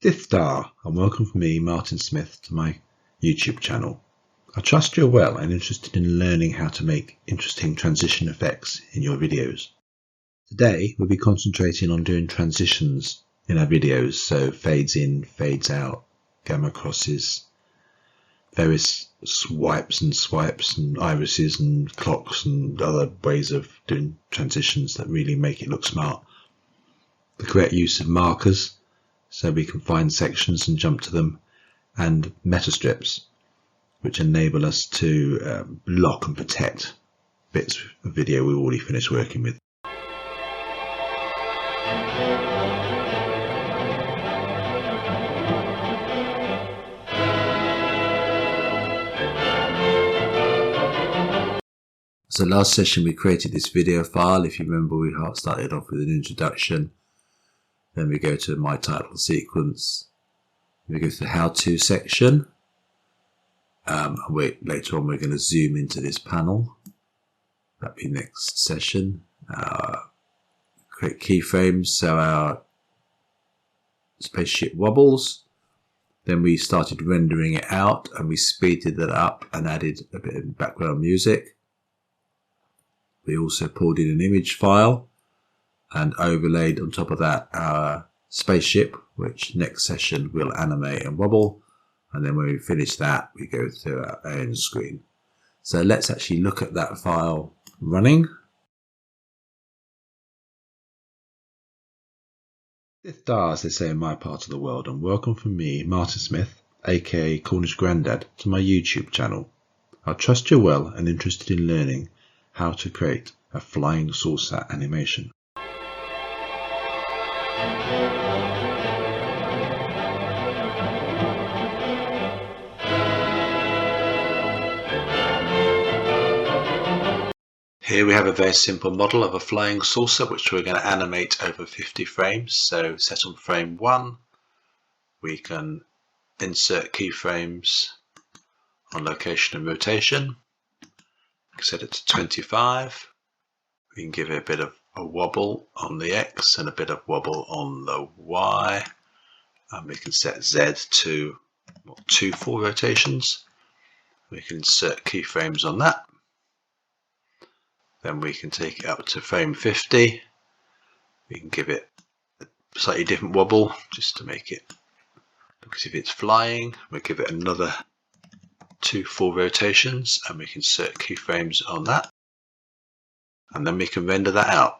Fifth star, and welcome from me, Martin Smith, to my YouTube channel. I trust you're well and interested in learning how to make interesting transition effects in your videos. Today we'll be concentrating on doing transitions in our videos, so fades in, fades out, gamma crosses, various swipes and irises and clocks and other ways of doing transitions that really make it look smart. The correct use of markers so we can find sections and jump to them, and metastrips, which enable us to lock and protect bits of video we've already finished working with. So last session we created this video file. If you remember, we started off with an introduction, then we go to my title sequence, we go to the how-to section. Later on we're going to zoom into this panel. That'll be next session. Create keyframes so our spaceship wobbles. Then we started rendering it out and we speeded that up and added a bit of background music. We also pulled in an image file and overlaid on top of that our spaceship, which next session will animate and wobble. And then when we finish that, we go to our end screen. So let's actually look at that file running. Fifth star, as they say in my part of the world, and welcome from me, Martin Smith, aka Cornish Grandad, to my YouTube channel. I trust you're well and interested in learning how to create a flying saucer animation. Here we have a very simple model of a flying saucer which we're going to animate over 50 frames. So set on frame 1, we can insert keyframes on location and rotation. Set it to 25. We can give it a bit of a wobble on the X and a bit of wobble on the Y. And we can set Z to 2 full rotations. We can insert keyframes on that. Then we can take it up to frame 50. We can give it a slightly different wobble just to make it look as if it's flying. We'll give it another 2 full rotations and we can insert keyframes on that. And then we can render that out.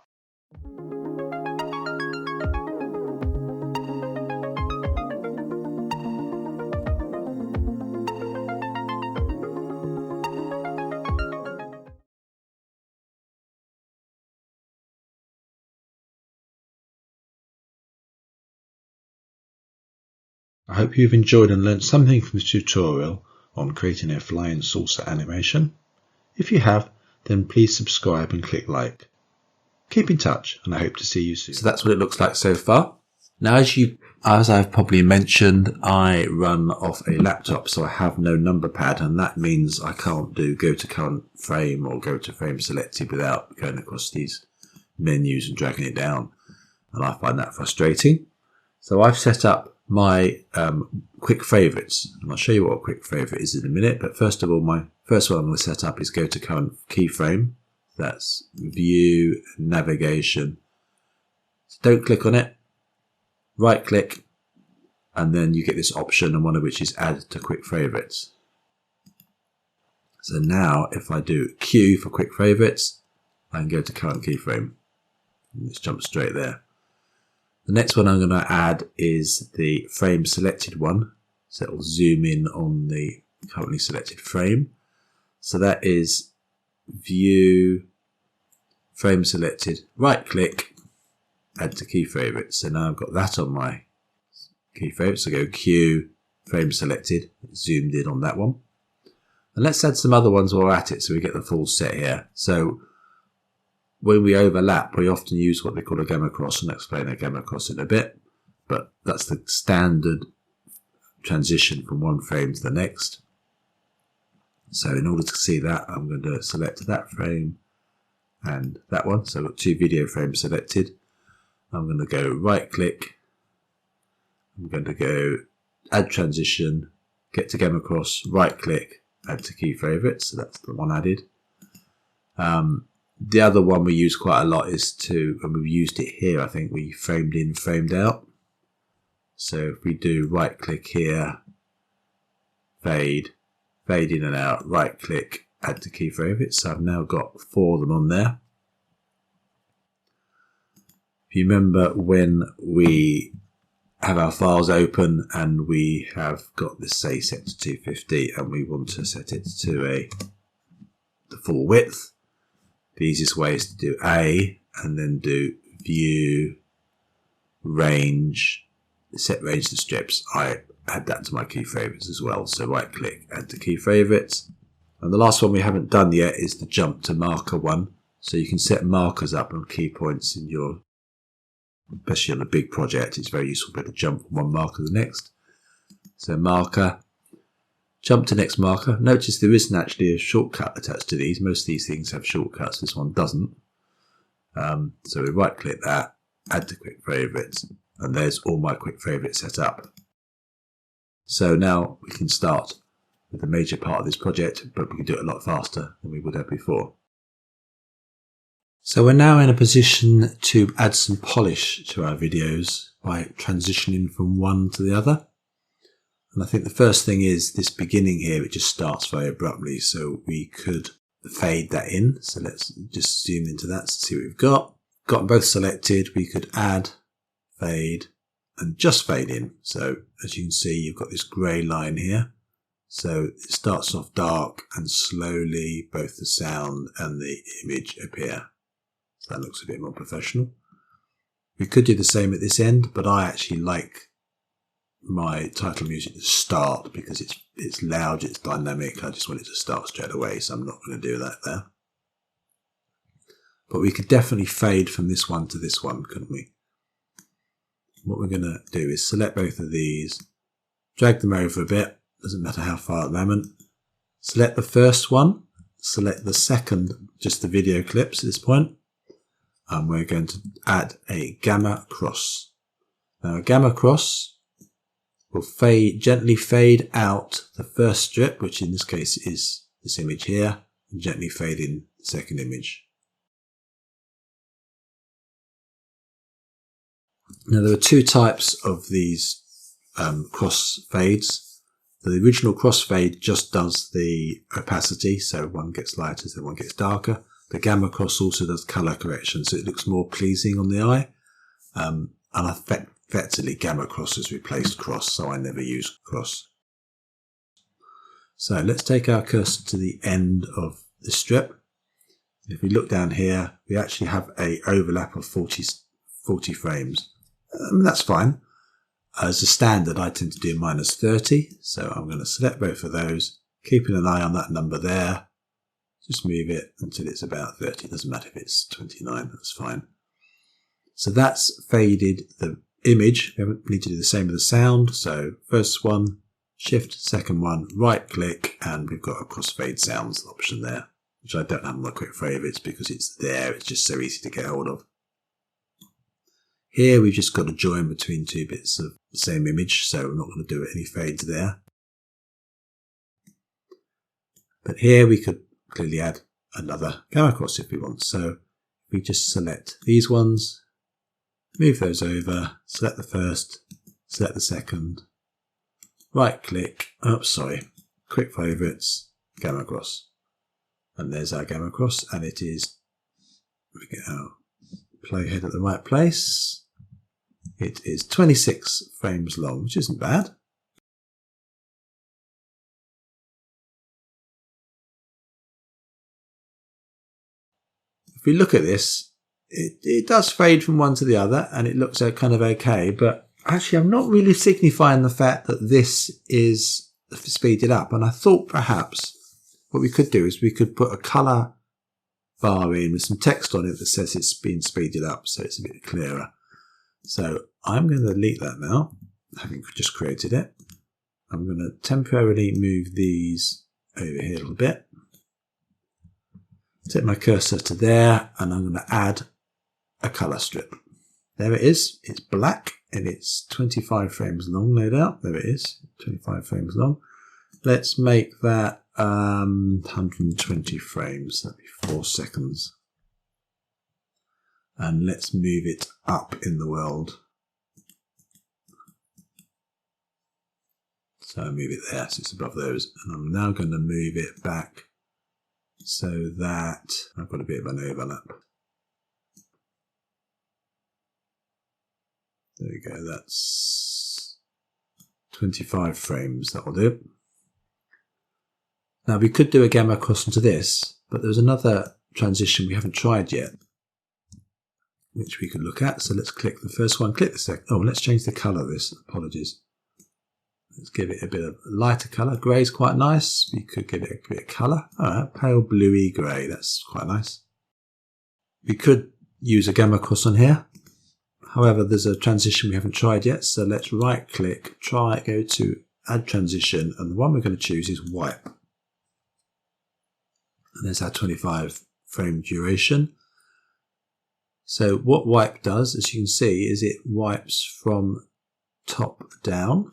I hope you've enjoyed and learnt something from this tutorial on creating a flying saucer animation. If you have, then please subscribe and click like. Keep in touch and I hope to see you soon. So that's what it looks like so far. Now as I've probably mentioned, I run off a laptop, so I have no number pad, and that means I can't do go to current frame or go to frame selected without going across these menus and dragging it down, and I find that frustrating. So I've set up my quick favorites, and I'll show you what a quick favorite is in a minute. But first of all, my first one I'm going to set up is go to current keyframe. That's view, navigation. So don't click on it, right click, and then you get this option, and one of which is add to quick favorites. So now if I do Q for quick favorites, I can go to current keyframe. Let's jump straight there. The next one I'm going to add is the frame selected one. So it will zoom in on the currently selected frame. So that is view, frame selected, right click, add to key favorites. So now I've got that on my key favorites. So go Q, frame selected, zoomed in on that one. And let's add some other ones while we're at it so we get the full set here. So when we overlap, we often use what they call a gamma cross, and I'll explain a gamma cross in a bit, but that's the standard transition from one frame to the next. So in order to see that, I'm going to select that frame and that one. So I've got 2 video frames selected. I'm going to go right click, I'm going to go add transition, get to gamma cross, right click, add to key favorites. So that's the one added. The other one we use quite a lot is and we've used it here, I think we framed in, framed out. So if we do right click here, fade in and out, right click, add to key favorites. So I've now got 4 of them on there. If you remember when we have our files open and we have got this, say, set to 250 and we want to set it to the full width, the easiest way is to do A and then do view, range, set range to strips. I add that to my key favorites as well. So right click, add to key favorites. And the last one we haven't done yet is the jump to marker one. So you can set markers up on key points in your, especially on a big project, it's very useful to be able to jump from one marker to the next. So marker, jump to next marker. Notice there isn't actually a shortcut attached to these. Most of these things have shortcuts. This one doesn't. So we right click that, add to quick favorites, and there's all my quick favorites set up. So now we can start with the major part of this project, but we can do it a lot faster than we would have before. So we're now in a position to add some polish to our videos by transitioning from one to the other. And I think the first thing is this beginning here, it just starts very abruptly, so we could fade that in. So let's just zoom into that to see what we've got. Got them both selected. We could add, fade, and just fade in. So as you can see, you've got this grey line here. So it starts off dark and slowly both the sound and the image appear. So that looks a bit more professional. We could do the same at this end, but I actually like my title music to start because it's loud, it's dynamic. I just want it to start straight away, so I'm not going to do that there. But we could definitely fade from this one to this one, couldn't we? What we're going to do is select both of these, drag them over a bit, doesn't matter how far at the moment. Select the first one, select the second, just the video clips at this point, and we're going to add a gamma cross. Now a gamma cross will gently fade out the first strip, which in this case is this image here, and gently fade in the second image. Now there are two types of these cross fades. The original crossfade just does the opacity, so one gets lighter, then one gets darker. The gamma cross also does colour correction, so it looks more pleasing on the eye. And effectively, gamma cross has replaced cross, so I never use cross. So let's take our cursor to the end of the strip. If we look down here, we actually have an overlap of 40 frames. That's fine. As a standard, I tend to do -30, so I'm going to select both of those, keeping an eye on that number there. Just move it until it's about 30. It doesn't matter if it's 29, that's fine. So that's faded the image. We need to do the same with the sound. So first one, shift, second one, right click, and we've got a crossfade sounds option there, which I don't have in my quick favorites because it's there. It's just so easy to get hold of. Here we've just got to join between two bits of the same image, so we're not going to do any fades there. But here we could clearly add another gamma cross if we want. So we just select these ones, move those over, select the first, select the second, right click, quick favorites, gamma cross. And there's our gamma cross, and it is, we get our playhead at the right place. It is 26 frames long, which isn't bad. If we look at this, it does fade from one to the other, and it looks kind of okay, but actually I'm not really signifying the fact that this is speeded up, and I thought perhaps what we could do is we could put a colour bar in with some text on it that says it's been speeded up, so it's a bit clearer. So I'm going to delete that now, having just created it. I'm going to temporarily move these over here a little bit. Take my cursor to there, and I'm going to add a colour strip. There it is. It's black and it's 25 frames long, no doubt. There it is, 25 frames long. Let's make that 120 frames. That'd be 4 seconds. And let's move it up in the world. So I move it there, so it's above those. And I'm now going to move it back so that I've got a bit of an overlap. There we go, that's 25 frames, that'll do. Now we could do a gamma cross into this, but there's another transition we haven't tried yet, which we could look at. So let's click the first one, click the second. Oh, let's change the colour of this, apologies. Let's give it a bit of lighter colour. Grey is quite nice. We could give it a bit of colour. Alright, pale bluey grey, that's quite nice. We could use a gamma cross on here. However, there's a transition we haven't tried yet, so let's right click, go to add transition, and the one we're going to choose is wipe. And there's our 25 frame duration. So what wipe does, as you can see, is it wipes from top down.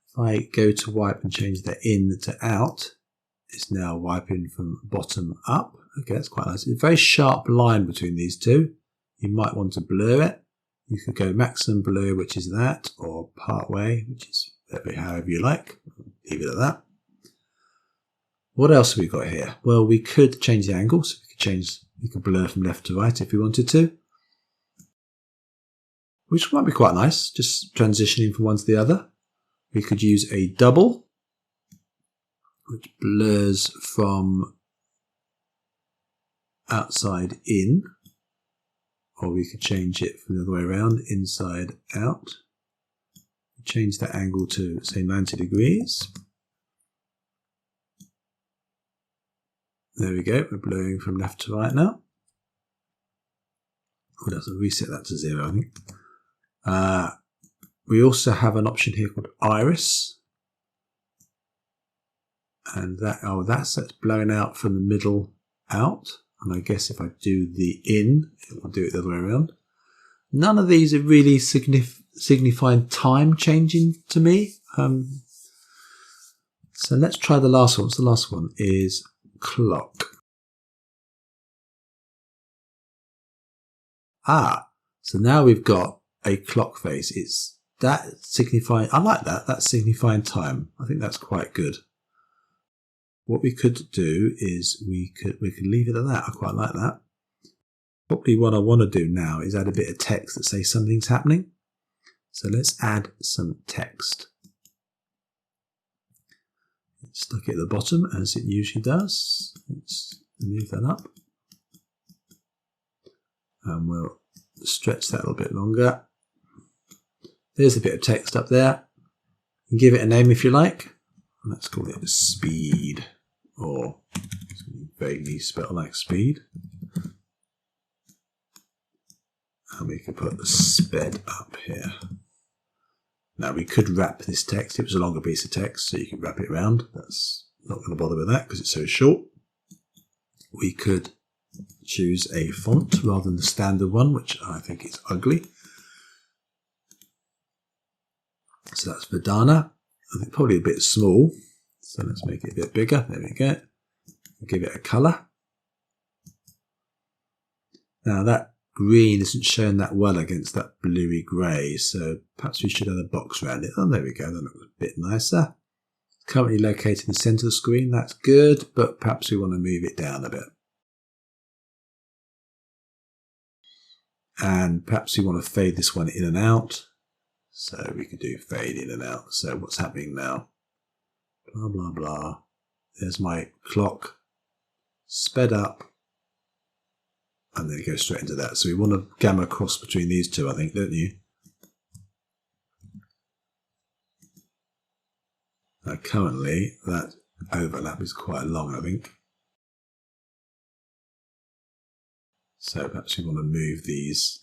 If I go to wipe and change the in to out, it's now wiping from bottom up. Okay, that's quite nice. It's a very sharp line between these two. You might want to blur it. You could go maximum blur, which is that, or part way, which is however you like. Leave it at that. What else have we got here? Well, we could change the angle. So we could blur from left to right if we wanted to, which might be quite nice, just transitioning from one to the other. We could use a double, which blurs from outside in, or we could change it from the other way around, inside out. Change that angle to, say, 90 degrees. There we go, we're blurring from left to right now. What else? I'll reset that to 0, I think. We also have an option here called iris. And that's blowing out from the middle out. And I guess if I do the in, it will do it the other way around. None of these are really signifying time changing to me. So let's try the last one. So the last one is clock. So now we've got a clock face. It's that signifying, I like that, that's signifying time. I think that's quite good. What we could do is we could leave it at that. I quite like that. Probably what I want to do now is add a bit of text that says something's happening. So let's add some text. Stuck it at the bottom as it usually does. Let's move that up. And we'll stretch that a little bit longer. There's a bit of text up there. You can give it a name if you like. Let's call it speed, or vaguely spelled like speed. And we can put the sped up here. Now we could wrap this text. It was a longer piece of text, so you can wrap it around. That's not going to bother with that because it's so short. We could choose a font rather than the standard one, which I think is ugly. So that's Verdana. I think probably a bit small. So let's make it a bit bigger. There we go. Give it a colour. Now that green isn't shown that well against that bluey grey, so perhaps we should add a box around it. Oh, there we go. That looks a bit nicer. Currently located in the centre of the screen. That's good, but perhaps we want to move it down a bit. And perhaps we want to fade this one in and out. So we could do fade in and out. So what's happening now? Blah, blah, blah. There's my clock sped up. And then it goes straight into that. So we want a gamma cross between these two, I think, don't you? Now currently that overlap is quite long, I think. So perhaps we want to move these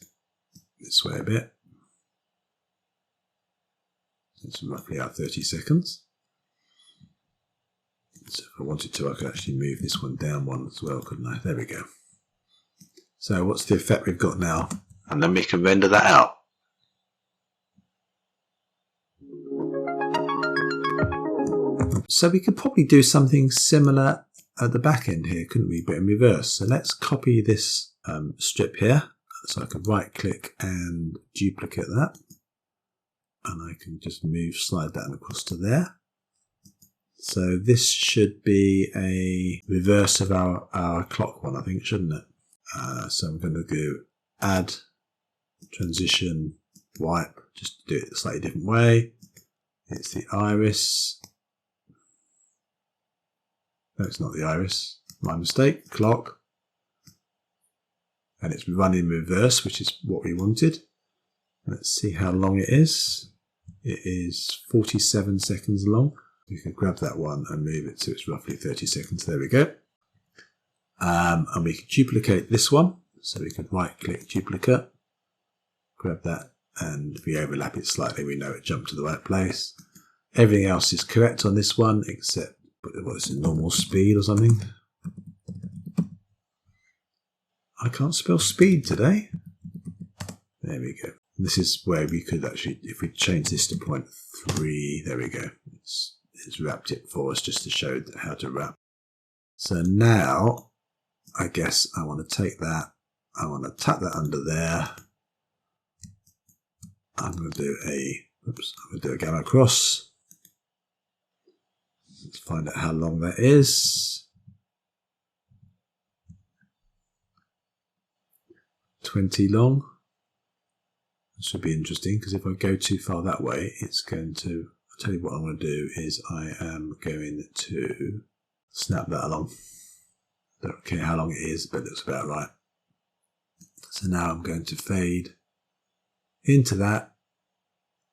this way a bit. It's roughly our 30 seconds. So if I wanted to, I could actually move this one down one as well, couldn't I? There we go. So what's the effect we've got now? and then we can render that out. So we could probably do something similar at the back end here, couldn't we, but in reverse. So let's copy this strip here. So I can right click and duplicate that, and I can just slide that across to there. So this should be a reverse of our clock one, I think, shouldn't it? So I'm going to go add transition wipe, just to do it a slightly different way. It's the iris. No, it's not the iris. My mistake. Clock. And it's run in reverse, which is what we wanted. Let's see how long it is. It is 47 seconds long. We can grab that one and move it so it's roughly 30 seconds. There we go. And we can duplicate this one. So we can right click duplicate, grab that, and if we overlap it slightly, we know it jumped to the right place. Everything else is correct on this one, except what is it, normal speed or something? I can't spell speed today. There we go. This is where we could actually, if we change this to 0.3, there we go. It's wrapped it for us just to show how to wrap. So now, I guess I want to take that, I want to tuck that under there. I'm going to do a gamma cross. Let's find out how long that is. 20 long. This would be interesting because if I go too far that way, it's going to, I'll tell you what I'm going to do is I am going to snap that along. Don't care how long it is, but it's about right. So now I'm going to fade into that,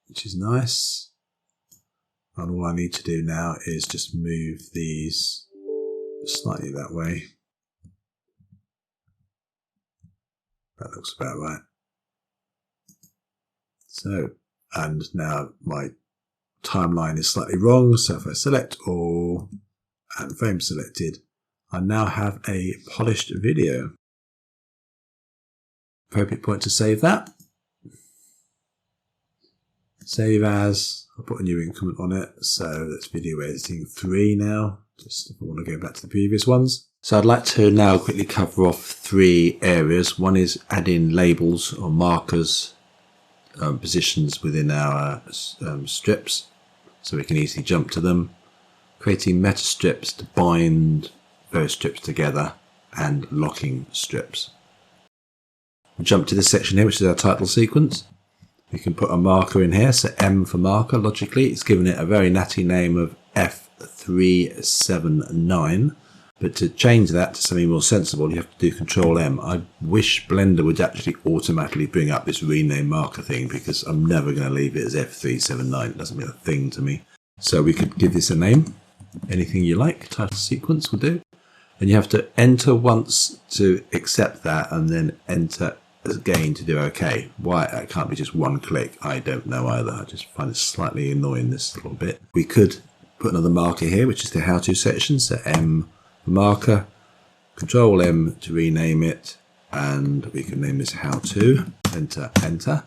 which is nice. And all I need to do now is just move these slightly that way. That looks about right. So, and now my timeline is slightly wrong. So if I select all and frame selected, I now have a polished video. Appropriate point to save that. Save as, I'll put a new increment on it. So that's video editing 3 now, just if I want to go back to the previous ones. So I'd like to now quickly cover off 3 areas. One is adding labels or markers, positions within our strips, so we can easily jump to them. Creating metastrips to bind those strips together, and locking strips. We'll jump to this section here, which is our title sequence. We can put a marker in here, so M for marker. Logically, it's given it a very natty name of F379. But to change that to something more sensible, you have to do Control M. I wish Blender would actually automatically bring up this rename marker thing, because I'm never going to leave it as F379. It doesn't mean a thing to me. So we could give this a name. Anything you like. Title sequence will do. And you have to enter once to accept that, and then enter again to do OK. Why it can't be just one click, I don't know either. I just find it slightly annoying, this little bit. We could put another marker here, which is the how to section. So M for marker, Control M to rename it, and we can name this how to. Enter, enter.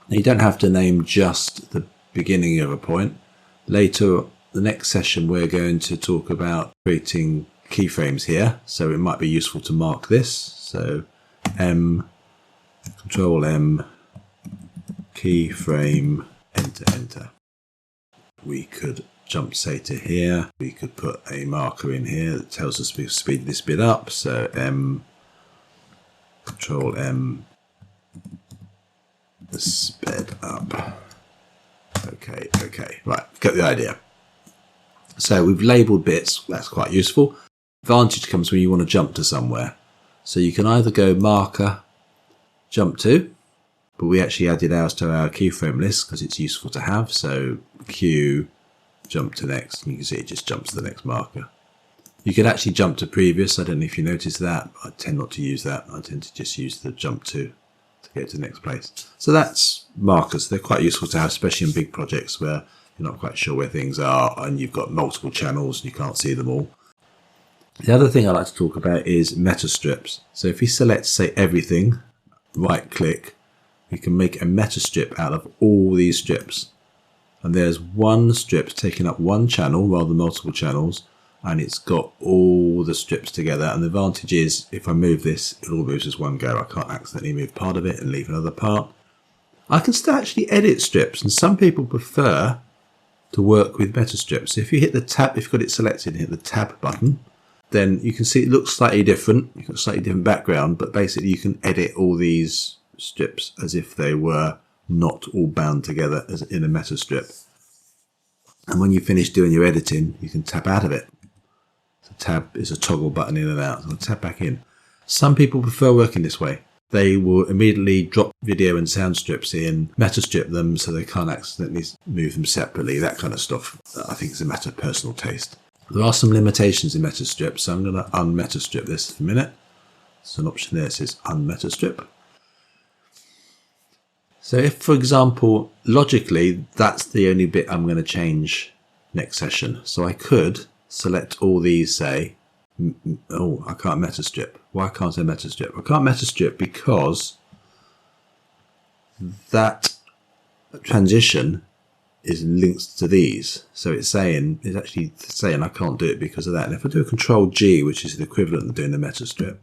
Now you don't have to name just the beginning of a point. Later, the next session, we're going to talk about creating keyframes here, so it might be useful to mark this. So M, Control M, keyframe, enter, enter. We could jump, say, to here. We could put a marker in here that tells us we've speeded this bit up. So M, Control M, sped up. Okay, okay, right, got the idea. So we've labelled bits, that's quite useful. Advantage comes when you want to jump to somewhere. So you can either go marker, jump to, but we actually added ours to our keyframe list because it's useful to have. So Q, jump to next, and you can see it just jumps to the next marker. You could actually jump to previous. I don't know if you noticed that. I tend not to use that. I tend to just use the jump to go to the next place. So that's markers. They're quite useful to have, especially in big projects where you're not quite sure where things are and you've got multiple channels and you can't see them all. The other thing I like to talk about is metastrips. So if you select, say, everything, right click, we can make a metastrip out of all these strips. And there's one strip taking up one channel rather than multiple channels, and it's got all the strips together. And the advantage is if I move this, it all moves as one go. I can't accidentally move part of it and leave another part. I can still actually edit strips, and some people prefer to work with metastrips. So if you hit the tab, if you've got it selected and hit the tab button, then you can see it looks slightly different. You've got a slightly different background, but basically you can edit all these strips as if they were not all bound together as in a metastrip. And when you finish doing your editing, you can tab out of it. So tab is a toggle button in and out. So I'll tab back in. Some people prefer working this way. They will immediately drop video and sound strips in, metastrip them so they can't accidentally move them separately, that kind of stuff. I think it's a matter of personal taste. There are some limitations in metastrip, so I'm going to unmetastrip this for a minute. There's an option there that says unmetastrip. So if, for example, logically, that's the only bit I'm going to change next session. So I could select all these, say, oh, I can't metastrip. Why can't I metastrip? I can't metastrip because that transition is linked to these. So it's actually saying I can't do it because of that. And if I do a Control G, which is the equivalent of doing the metastrip,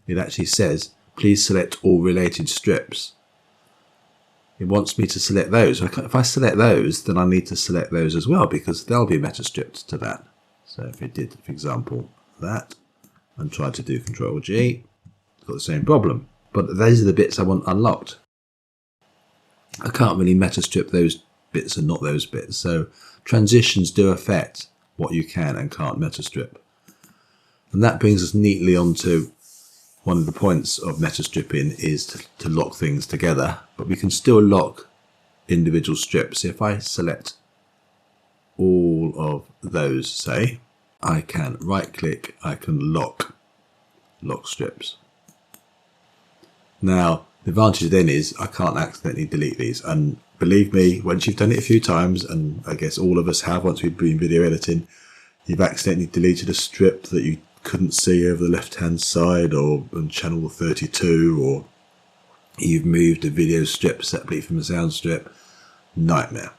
it actually says, please select all related strips. It wants me to select those. If I select those, then I need to select those as well because they'll be metastripped to that. So if it did, for example, that, and tried to do Control G, it's got the same problem. But those are the bits I want unlocked. I can't really metastrip those bits and not those bits. So transitions do affect what you can and can't metastrip. And that brings us neatly onto one of the points of metastripping is to lock things together, but we can still lock individual strips. If I select all of those, say, I can right click, I can lock strips. Now, the advantage then is I can't accidentally delete these. And believe me, once you've done it a few times, and I guess all of us have once we've been video editing, you've accidentally deleted a strip that you couldn't see over the left hand side or on channel 32, or you've moved a video strip separately from a sound strip. Nightmare.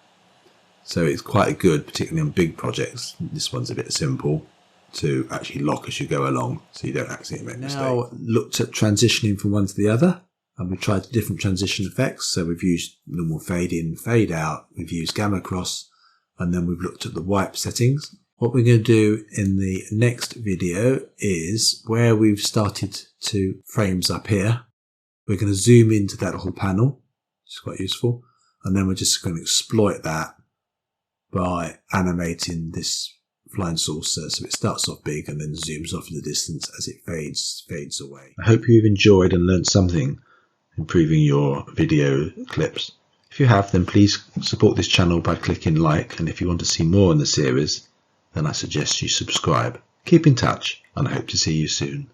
So it's quite good, particularly on big projects. This one's a bit simple to actually lock as you go along so you don't accidentally make mistakes. Now looked at transitioning from one to the other, and we've tried different transition effects. So we've used normal fade in, fade out, we've used gamma cross, and then we've looked at the wipe settings. What we're going to do in the next video is where we've started to frames up here, we're going to zoom into that whole panel, which is quite useful, and then we're just going to exploit that by animating this flying saucer so it starts off big and then zooms off in the distance as it fades away. I hope you've enjoyed and learned something improving your video clips. If you have, then please support this channel by clicking like, and if you want to see more in the series, then I suggest you subscribe. Keep in touch, and I hope to see you soon.